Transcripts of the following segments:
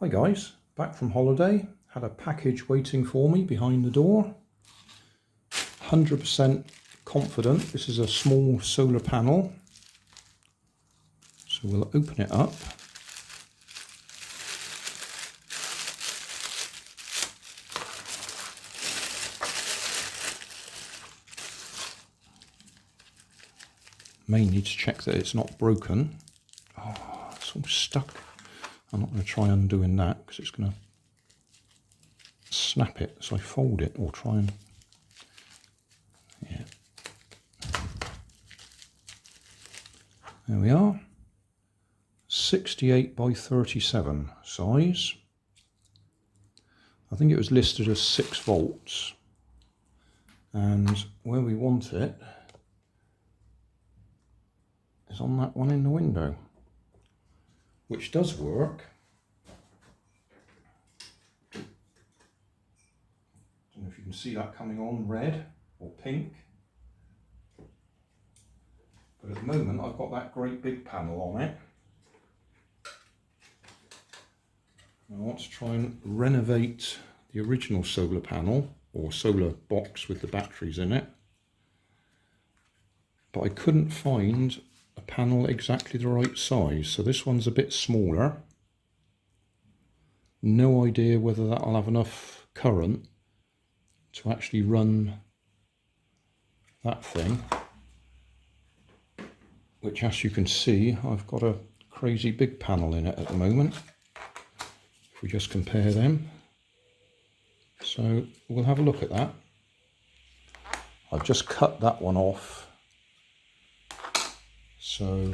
Hi guys, back from holiday. Had a package waiting for me behind the door. 100% confident this is a small solar panel. So we'll open it up. May need to check that it's not broken. Oh, it's all stuck. I'm not going to try undoing that because it's going to snap it. So I fold it or try and, yeah. There we are. 68 by 37 size. I think it was listed as 6 volts. And where we want it is on that one in the window, which does work. Don't know if you can see that coming on red or pink. But at the moment I've got that great big panel on it. I want to try and renovate the original solar panel or solar box with the batteries in it. But I couldn't find a panel exactly the right size, so this one's a bit smaller. No idea whether that'll have enough current to actually run that thing, which, as you can see, I've got a crazy big panel in it at the moment if we just compare them. So we'll have a look at that. I've just cut that one off. So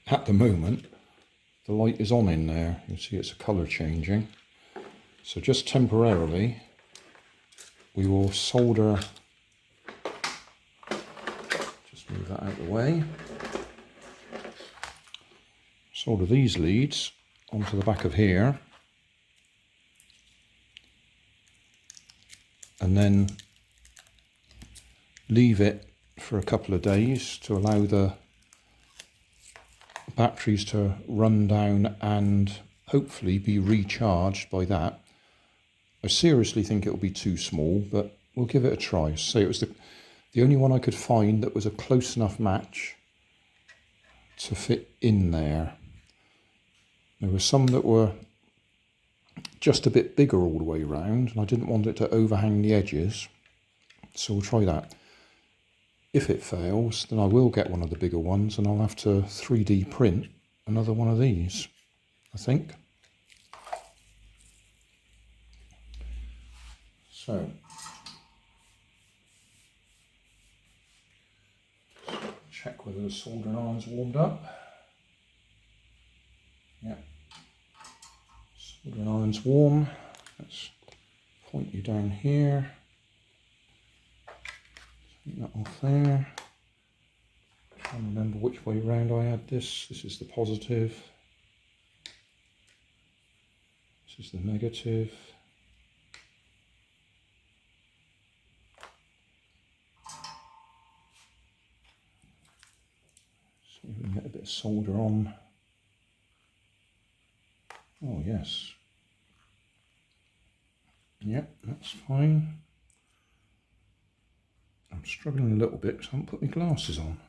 at the moment the light is on in there. You can see it's a colour changing. So just temporarily we will solder, just move that out of the way, solder these leads onto the back of here, and then leave it for a couple of days to allow the batteries to run down and hopefully be recharged by that. I seriously think it will be too small, but we'll give it a try. So it was the only one I could find that was a close enough match to fit in there. There were some that were just a bit bigger all the way around, and I didn't want it to overhang the edges, so we'll try that. If it fails, then I will get one of the bigger ones and I'll have to 3D print another one of these, I think. So, check whether the soldering iron's warmed up. Yeah, soldering iron's warm. Let's point you down here. That off there. I can't remember which way round I had this. This is the positive. This is the negative. See if we can get a bit of solder on. Oh yes. Yep, that's fine. I'm struggling a little bit because I haven't put my glasses on.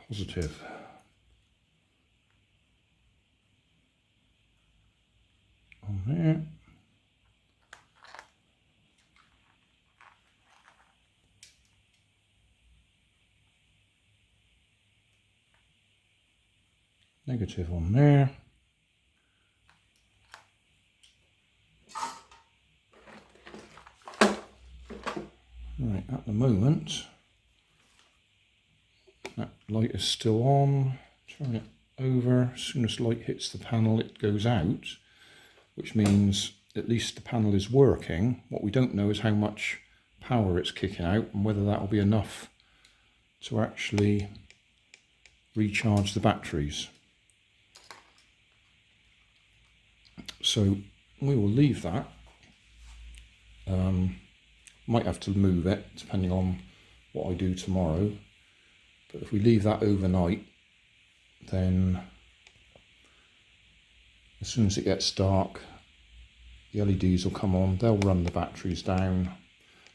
Positive. On there. Negative on there. Right, at the moment, that light is still on. Turn it over. As soon as light hits the panel, it goes out, which means at least the panel is working. What we don't know is how much power it's kicking out and whether that will be enough to actually recharge the batteries. So we will leave that Might have to move it depending on what I do tomorrow. But if we leave that overnight, then as soon as it gets dark, the LEDs will come on, they'll run the batteries down,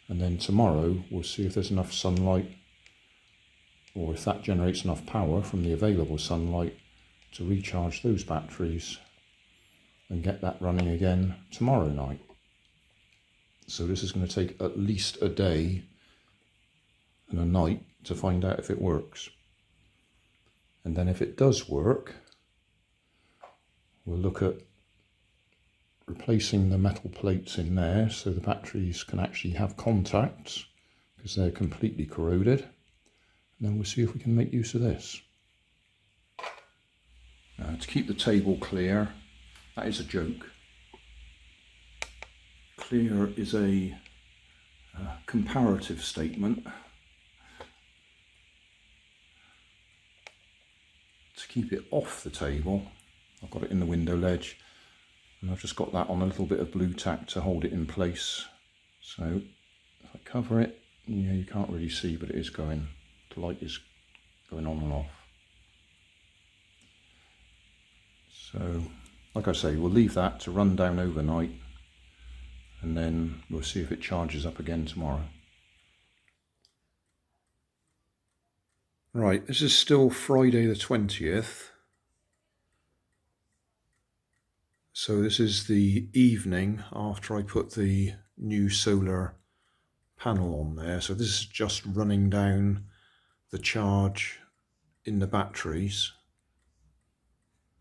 and then tomorrow we'll see if there's enough sunlight, or if that generates enough power from the available sunlight to recharge those batteries and get that running again tomorrow night. So this is going to take at least a day and a night to find out if it works. And then if it does work, we'll look at replacing the metal plates in there so the batteries can actually have contacts, because they're completely corroded. And then we'll see if we can make use of this. To keep the table clear, that is a joke. Clear is a comparative statement. To keep it off the table, I've got it in the window ledge, and I've just got that on a little bit of blue tack to hold it in place. So if I cover it, yeah, you can't really see, but it is going, the light is going on and off. So like I say, we'll leave that to run down overnight, and then we'll see if it charges up again tomorrow. Right, this is still Friday the 20th. So this is the evening after I put the new solar panel on there. So this is just running down the charge in the batteries.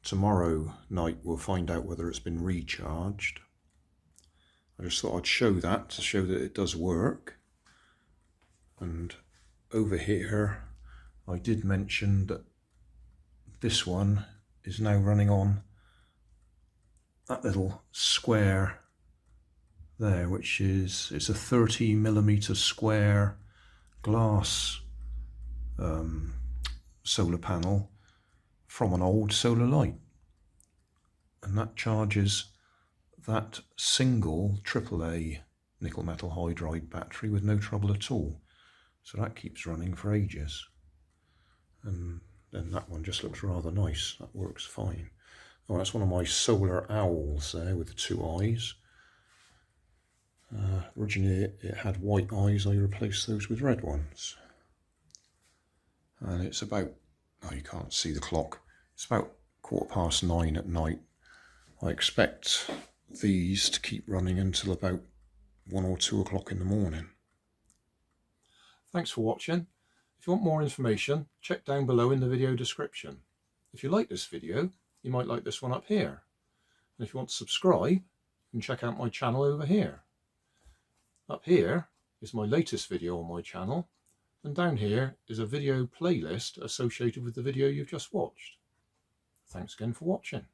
Tomorrow night we'll find out whether it's been recharged. I just thought I'd show that to show that it does work. And over here I did mention that this one is now running on that little square there, which is, it's a 30mm square glass solar panel from an old solar light, and that charges that single AAA nickel metal hydride battery with no trouble at all. So that keeps running for ages. And then that one just looks rather nice, that works fine. Oh, that's one of my solar owls there with the two eyes. Originally it had white eyes, I replaced those with red ones. And it's about, oh, you can't see the clock, it's about 9:15 at night. I expect these to keep running until about 1 or 2 o'clock in the morning. Thanks for watching. If you want more information, check down below in the video description. If you like this video, you might like this one up here. And if you want to subscribe, you can check out my channel over here. Up here is my latest video on my channel, and down here is a video playlist associated with the video you've just watched. Thanks again for watching.